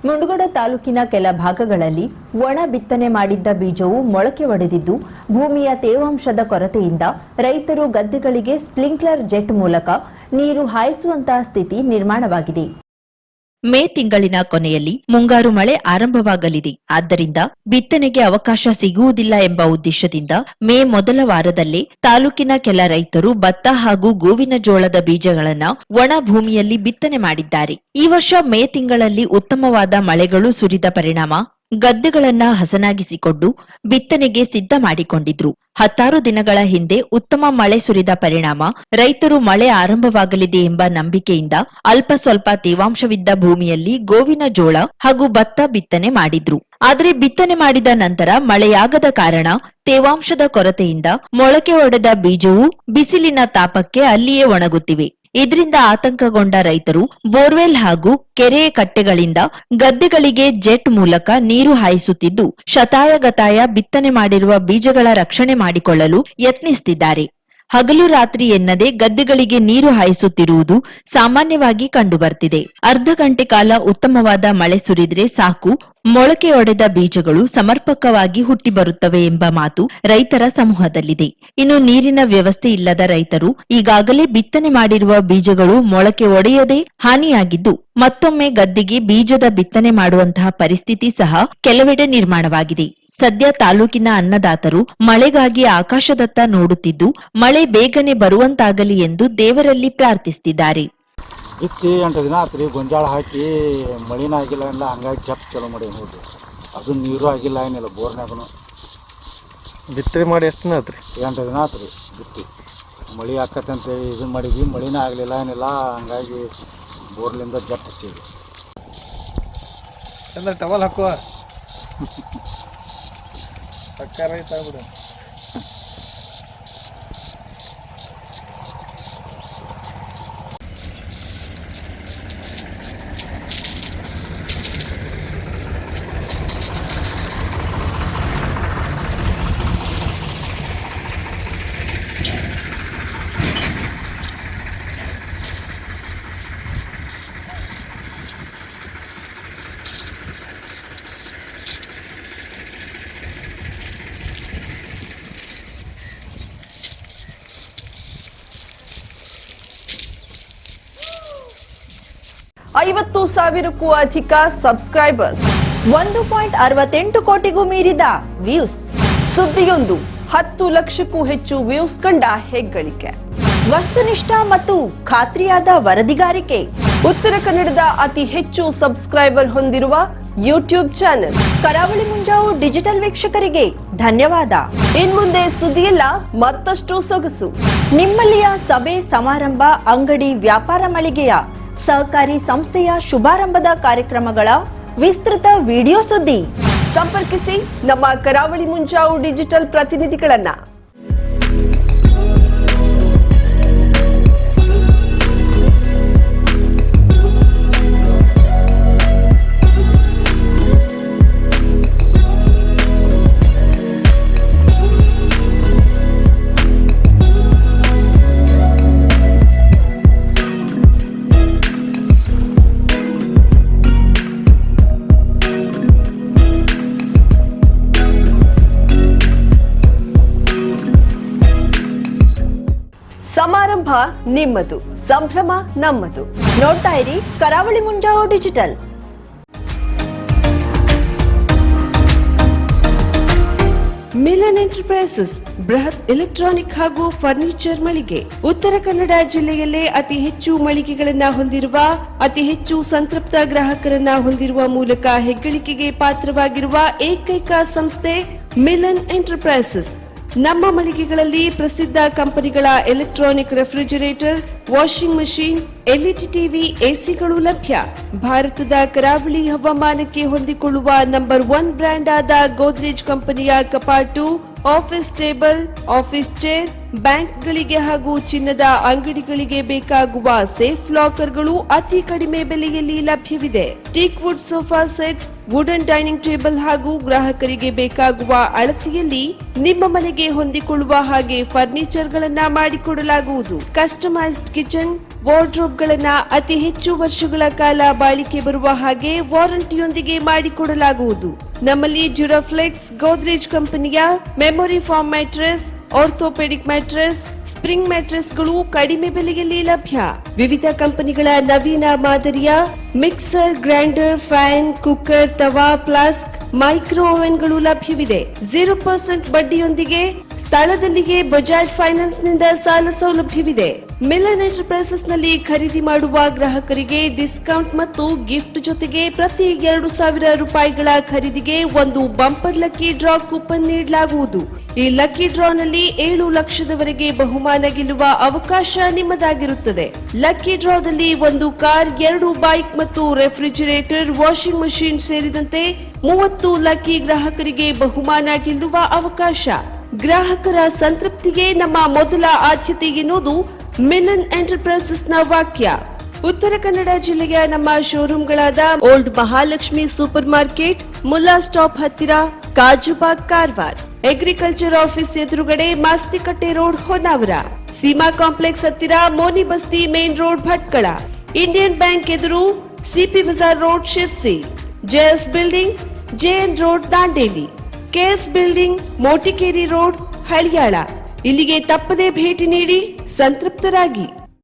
ಮುಂಡಗೋಡ ತಾಲೂಕಿನ ಕೆಲ ಭಾಗಗಳಲ್ಲಿ ಒಣ ಬಿತ್ತನೆ ಮಾಡಿದ್ದ ಬೀಜವು ಮೊಳಕೆ ಒಡೆದಿದ್ದು ಭೂಮಿಯ ತೇವಾಂಶದ ಕೊರತೆಯಿಂದ ರೈತರು ಗದ್ದೆಗಳಿಗೆ ಸ್ಪ್ರಿಂಕ್ಲರ್ ಜೆಟ್ ಮೂಲಕ ನೀರು ಹಾಯಿಸುವಂತಹ ಸ್ಥಿತಿ ನಿರ್ಮಾಣವಾಗಿದೆ. ಮೇ ತಿಂಗಳಿನ ಕೊನೆಯಲ್ಲಿ ಮುಂಗಾರು ಮಳೆ ಆರಂಭವಾಗಲಿದೆ. ಆದ್ದರಿಂದ ಬಿತ್ತನೆಗೆ ಅವಕಾಶ ಸಿಗುವುದಿಲ್ಲ ಎಂಬ ಉದ್ದೇಶದಿಂದ ಮೇ ಮೊದಲ ವಾರದಲ್ಲೇ ತಾಲೂಕಿನ ಕೆಲ ರೈತರು ಭತ್ತ ಹಾಗೂ ಗೋವಿನ ಜೋಳದ ಬೀಜಗಳನ್ನು ಒಣ ಭೂಮಿಯಲ್ಲಿ ಬಿತ್ತನೆ ಮಾಡಿದ್ದಾರೆ. ಈ ವರ್ಷ ಮೇ ತಿಂಗಳಲ್ಲಿ ಉತ್ತಮವಾದ ಮಳೆಗಳು ಸುರಿದ ಪರಿಣಾಮ ಗದ್ದೆಗಳನ್ನ ಹಸನಾಗಿಸಿಕೊಂಡು ಬಿತ್ತನೆಗೆ ಸಿದ್ಧ ಮಾಡಿಕೊಂಡಿದ್ರು. 16 ದಿನಗಳ ಹಿಂದೆ ಉತ್ತಮ ಮಳೆ ಸುರಿದ ಪರಿಣಾಮ ರೈತರು ಮಳೆ ಆರಂಭವಾಗಲಿದೆ ಎಂಬ ನಂಬಿಕೆಯಿಂದ ಅಲ್ಪ ಸ್ವಲ್ಪ ತೇವಾಂಶವಿದ್ದ ಭೂಮಿಯಲ್ಲಿ ಗೋವಿನ ಜೋಳ ಹಾಗೂ ಭತ್ತ ಬಿತ್ತನೆ ಮಾಡಿದ್ರು. ಆದರೆ ಬಿತ್ತನೆ ಮಾಡಿದ ನಂತರ ಮಳೆಯಾಗದ ಕಾರಣ ತೇವಾಂಶದ ಕೊರತೆಯಿಂದ ಮೊಳಕೆ ಒಡೆದ ಬೀಜವು ಬಿಸಿಲಿನ ತಾಪಕ್ಕೆ ಅಲ್ಲಿಯೇ ಒಣಗುತ್ತಿವೆ. ಇದರಿಂದ ಆತಂಕಗೊಂಡ ರೈತರು ಬೋರ್ವೆಲ್ ಹಾಗೂ ಕೆರೆ ಕಟ್ಟೆಗಳಿಂದ ಗದ್ದೆಗಳಿಗೆ ಜೆಟ್ ಮೂಲಕ ನೀರು ಹಾಯಿಸುತ್ತಿದ್ದು ಶತಾಯಗತಾಯ ಬಿತ್ತನೆ ಮಾಡಿರುವ ಬೀಜಗಳ ರಕ್ಷಣೆ ಮಾಡಿಕೊಳ್ಳಲು ಯತ್ನಿಸುತ್ತಿದ್ದಾರೆ. ಹಗಲು ರಾತ್ರಿ ಎನ್ನದೆ ಗದ್ದೆಗಳಿಗೆ ನೀರು ಹಾಯಿಸುತ್ತಿರುವುದು ಸಾಮಾನ್ಯವಾಗಿ ಕಂಡುಬರ್ತಿದೆ. ಅರ್ಧ ಗಂಟೆ ಕಾಲ ಉತ್ತಮವಾದ ಮಳೆ ಸುರಿದ್ರೆ ಸಾಕು, ಮೊಳಕೆಯೊಡೆದ ಬೀಜಗಳು ಸಮರ್ಪಕವಾಗಿ ಹುಟ್ಟಿ ಬರುತ್ತವೆ ಎಂಬ ಮಾತು ರೈತರ ಸಮೂಹದಲ್ಲಿದೆ. ಇನ್ನು ನೀರಿನ ವ್ಯವಸ್ಥೆ ಇಲ್ಲದ ರೈತರು ಈಗಾಗಲೇ ಬಿತ್ತನೆ ಮಾಡಿರುವ ಬೀಜಗಳು ಮೊಳಕೆ ಒಡೆಯದೆ ಹಾನಿಯಾಗಿದ್ದು ಮತ್ತೊಮ್ಮೆ ಗದ್ದೆಗೆ ಬೀಜದ ಬಿತ್ತನೆ ಮಾಡುವಂತಹ ಪರಿಸ್ಥಿತಿ ಸಹ ಕೆಲವೆಡೆ ನಿರ್ಮಾಣವಾಗಿದೆ. ಸದ್ಯ ತಾಲೂಕಿನ ಅನ್ನದಾತರು ಮಳೆಗಾಗಿ ಆಕಾಶದತ್ತ ನೋಡುತ್ತಿದ್ದು ಮಳೆ ಬೇಗನೆ ಬರುವಂತಾಗಲಿ ಎಂದು ದೇವರಲ್ಲಿ ಪ್ರಾರ್ಥಿಸುತ್ತಿದ್ದಾರೆ. ಬಿತ್ತಿ 8 ದಿನ ಆತ್ರಿ, ಗೊಂಜಾಳ ಹಾಕಿ ಮಳಿನ ಆಗಿಲ್ಲ ಇಲ್ಲ, ಹಂಗಾಗಿ ಜಪ್ ಚಲೋ ಮಾಡಿ ನೋಡ್ರಿ. ಅದು ನೀರು ಆಗಿಲ್ಲ ಏನಿಲ್ಲ, ಬೋರ್ನಾಗೂ ಬಿತ್ತನೆ ಮಾಡಿ ಎಷ್ಟು ದಿನ ಆತ್ರಿ? 8 ದಿನ ಆತ್ರಿ ಬಿತ್ತಿ. ಮಳೆ ಆಕತ್ತೆ ಅಂತೇಳಿ ಇದನ್ನು ಮಾಡಿದ್ವಿ, ಮಳಿನ ಆಗಲಿಲ್ಲ ಏನಿಲ್ಲ, ಹಂಗಾಗಿ ಬೋರ್ಲಿಂದ ಜಪ್ ಹಚ್ಚಿದ್ವಿ. ಎಲ್ಲ ಟವಲ್ ಹಾಕುವ ಪಕ್ಕ ರೈತ ಆಗ್ಬಿಡು. ಐವತ್ತು ಸಾವಿರಕ್ಕೂ ಅಧಿಕ ಸಬ್ಸ್ಕ್ರೈಬರ್ಸ್, 1.68 ಕೋಟಿಗೂ ಮೀರಿದ ವ್ಯೂಸ್. ಸುದ್ದಿಯೊಂದು 10 ಲಕ್ಷಕ್ಕೂ ಹೆಚ್ಚು ವ್ಯೂಸ್ ಕಂಡ ಹೆಗ್ಗಳಿಕೆ. ವಸ್ತುನಿಷ್ಠ ಮತ್ತು ಖಾತ್ರಿಯಾದ ವರದಿಗಾರಿಕೆ. ಉತ್ತರ ಕನ್ನಡದ ಅತಿ ಹೆಚ್ಚು ಸಬ್ಸ್ಕ್ರೈಬರ್ ಹೊಂದಿರುವ ಯೂಟ್ಯೂಬ್ ಚಾನೆಲ್ ಕರಾವಳಿ ಮುಂಜಾವು ಡಿಜಿಟಲ್ ವೀಕ್ಷಕರಿಗೆ ಧನ್ಯವಾದ. ಇನ್ಮುಂದೆ ಸುದ್ದಿಯೆಲ್ಲ ಮತ್ತಷ್ಟು ಸೊಗಸು. ನಿಮ್ಮಲ್ಲಿಯ ಸಭೆ ಸಮಾರಂಭ, ಅಂಗಡಿ ವ್ಯಾಪಾರ ಮಳಿಗೆಯ ಸಹಕಾರಿ ಸಂಸ್ಥೆಯ ಶುಭಾರಂಭದ ಕಾರ್ಯಕ್ರಮಗಳ ವಿಸ್ತೃತ ವಿಡಿಯೋ ಸುದ್ದಿ. ಸಂಪರ್ಕಿಸಿ ನಮ್ಮ ಕರಾವಳಿ ಮುಂಜಾವು ಡಿಜಿಟಲ್ ಪ್ರತಿನಿಧಿಗಳನ್ನ. ಸಮಾರಂಭ ನಿಮ್ಮದು, ಸಂಭ್ರಮ ನಮ್ಮದು. ನೋಡ್ತಾ ಇರಿ ಕರಾವಳಿ ಮುಂಜಾವು ಡಿಜಿಟಲ್. ಮಿಲನ್ ಎಂಟರ್ಪ್ರೈಸಸ್ ಬೃಹತ್ ಎಲೆಕ್ಟ್ರಾನಿಕ್ ಹಾಗೂ ಫರ್ನಿಚರ್ ಮಳಿಗೆ. ಉತ್ತರ ಕನ್ನಡ ಜಿಲ್ಲೆಯಲ್ಲೇ ಅತಿ ಹೆಚ್ಚು ಮಳಿಗೆಗಳನ್ನ ಹೊಂದಿರುವ, ಅತಿ ಹೆಚ್ಚು ಸಂತೃಪ್ತ ಗ್ರಾಹಕರನ್ನ ಹೊಂದಿರುವ ಮೂಲಕ ಹೆಗ್ಗಳಿಕೆಗೆ ಪಾತ್ರವಾಗಿರುವ ಏಕೈಕ ಸಂಸ್ಥೆ ಮಿಲನ್ ಎಂಟರ್ಪ್ರೈಸಸ್. ನಮ್ಮ ಮಳಿಗೆಗಳಲ್ಲಿ ಪ್ರಸಿದ್ಧ ಕಂಪನಿಗಳ electronic refrigerator, washing machine, LED TV, ಎಸಿಗಳು ಲಭ್ಯ. ಭಾರತದ ಕರಾವಳಿ ಹವಾಮಾನಕ್ಕೆ ಹೊಂದಿಕೊಳ್ಳುವ ನಂಬರ್ 1 ಬ್ರ್ಯಾಂಡ್ ಆದ ಗೋದ್ರೇಜ್ ಕಂಪನಿಯ ಕಪಾಟು, ಆಫೀಸ್ ಟೇಬಲ್, ಆಫೀಸ್ ಚೇರ್, ಬ್ಯಾಂಕ್ಗಳಿಗೆ ಹಾಗೂ ಚಿನ್ನದ ಅಂಗಡಿಗಳಿಗೆ ಬೇಕಾಗುವ ಸೇಫ್ ಲಾಕರ್ಗಳು ಅತಿ ಕಡಿಮೆ ಬೆಲೆಯಲ್ಲಿ ಲಭ್ಯವಿದೆ. Teak wood sofa set, wooden dining table ಹಾಗೂ ಗ್ರಾಹಕರಿಗೆ ಬೇಕಾಗುವ ಅಳತೆಯಲ್ಲಿ ನಿಮ್ಮ ಮನೆಗೆ ಹೊಂದಿಕೊಳ್ಳುವ ಹಾಗೆ ಫರ್ನಿಚರ್ ಗಳನ್ನ ಮಾಡಿಕೊಡಲಾಗುವುದು. ಕಸ್ಟಮೈಸ್ಡ್ ಕಿಚನ್, ವಾರ್ಡ್ರೋಬ್ಗಳನ್ನ ಅತಿ ಹೆಚ್ಚು ವರ್ಷಗಳ ಕಾಲ ಬಾಳಿಕೆ ಬರುವ ಹಾಗೆ ವಾರಂಟಿಯೊಂದಿಗೆ ಮಾಡಿಕೊಡಲಾಗುವುದು. ನಮ್ಮಲ್ಲಿ ಡ್ಯೂರಾಫ್ಲೆಕ್ಸ್, ಗೋದ್ರೇಜ್ ಕಂಪನಿಯ memory foam mattress, orthopedic mattress, spring ಮ್ಯಾಟ್ರೆಸ್ಗಳು ಕಡಿಮೆ ಬೆಲೆಯಲ್ಲಿ ಲಭ್ಯ. ವಿವಿಧ ಕಂಪನಿಗಳ ನವೀನ ಮಾದರಿಯ mixer, grinder, fan, cooker, tawa, flask, micro ಓವೆನ್ಗಳು ಲಭ್ಯವಿದೆ. 0% ಬಡ್ಡಿಯೊಂದಿಗೆ ಸ್ಥಳದಲ್ಲಿಯೇ ಬಜಾಜ್ ಫೈನಾನ್ಸ್ ನಿಂದ ಸಾಲ ಸೌಲಭ್ಯವಿದೆ. ಮಿಲನ್ ಎಂಟರ್ಪ್ರೈಸಸ್ ನಲ್ಲಿ ಖರೀದಿ ಮಾಡುವ ಗ್ರಾಹಕರಿಗೆ ಡಿಸ್ಕೌಂಟ್ ಮತ್ತು ಗಿಫ್ಟ್ ಜೊತೆಗೆ ಪ್ರತಿ 2,000 ರೂಪಾಯಿಗಳ ಖರೀದಿಗೆ ಒಂದು ಬಂಪರ್ ಲಕ್ಕಿ ಡ್ರಾ ಕೂಪನ್ ನೀಡಲಾಗುವುದು. ಈ ಲಕ್ಕಿ ಡ್ರಾನಲ್ಲಿ 7 ಲಕ್ಷದವರೆಗೆ ಬಹುಮಾನ ಗೆಲ್ಲುವ ಅವಕಾಶ ನಿಮ್ಮದಾಗಿರುತ್ತದೆ. ಲಕ್ಕಿ ಡ್ರಾದಲ್ಲಿ 1 ಕಾರ್, 2 ಬೈಕ್ ಮತ್ತು ರೆಫ್ರಿಜಿರೇಟರ್, ವಾಷಿಂಗ್ ಮಷಿನ್ ಸೇರಿದಂತೆ 30 ಲಕ್ಕಿ ಗ್ರಾಹಕರಿಗೆ ಬಹುಮಾನ ಗೆಲ್ಲುವ ಅವಕಾಶ. ಗ್ರಾಹಕರ ಸಂತೃಪ್ತಿಗೆ ನಮ್ಮ ಮೊದಲ ಆದ್ಯತೆ ಎನ್ನುವುದು ಮಿಲನ್ ಎಂಟರ್ಪ್ರೈಸಸ್ ನ ವಾಕ್ಯ. ಉತ್ತರ ಕನ್ನಡ ಜಿಲ್ಲೆಯ ನಮ್ಮ ಶೋರೂಮ್ಗಳಾದ old Mahalakshmi super market, Mulla stop ಹತ್ತಿರ, ಕಾಜುಬಾಗ್, ಕಾರವಾರ, ಅಗ್ರಿಕಲ್ಚರ್ ಆಫೀಸ್ ಎದುರುಗಡೆ, ಮಾಸ್ತಿಕಟ್ಟೆ ರೋಡ್, ಹೊನ್ನಾವರ, ಸೀಮಾ ಕಾಂಪ್ಲೆಕ್ಸ್ ಹತ್ತಿರ, Moni Basti main road, Bhatkal, Indian bank ಎದುರು, CP Bazar road, Sirsi, JS building, JN road, Dandeli, KS building, Motikeri road, Haliyal. ಇಲ್ಲಿಗೆ ತಪ್ಪದೇ ಭೇಟಿ ನೀಡಿ ಸಂತೃಪ್ತರಾಗಿ.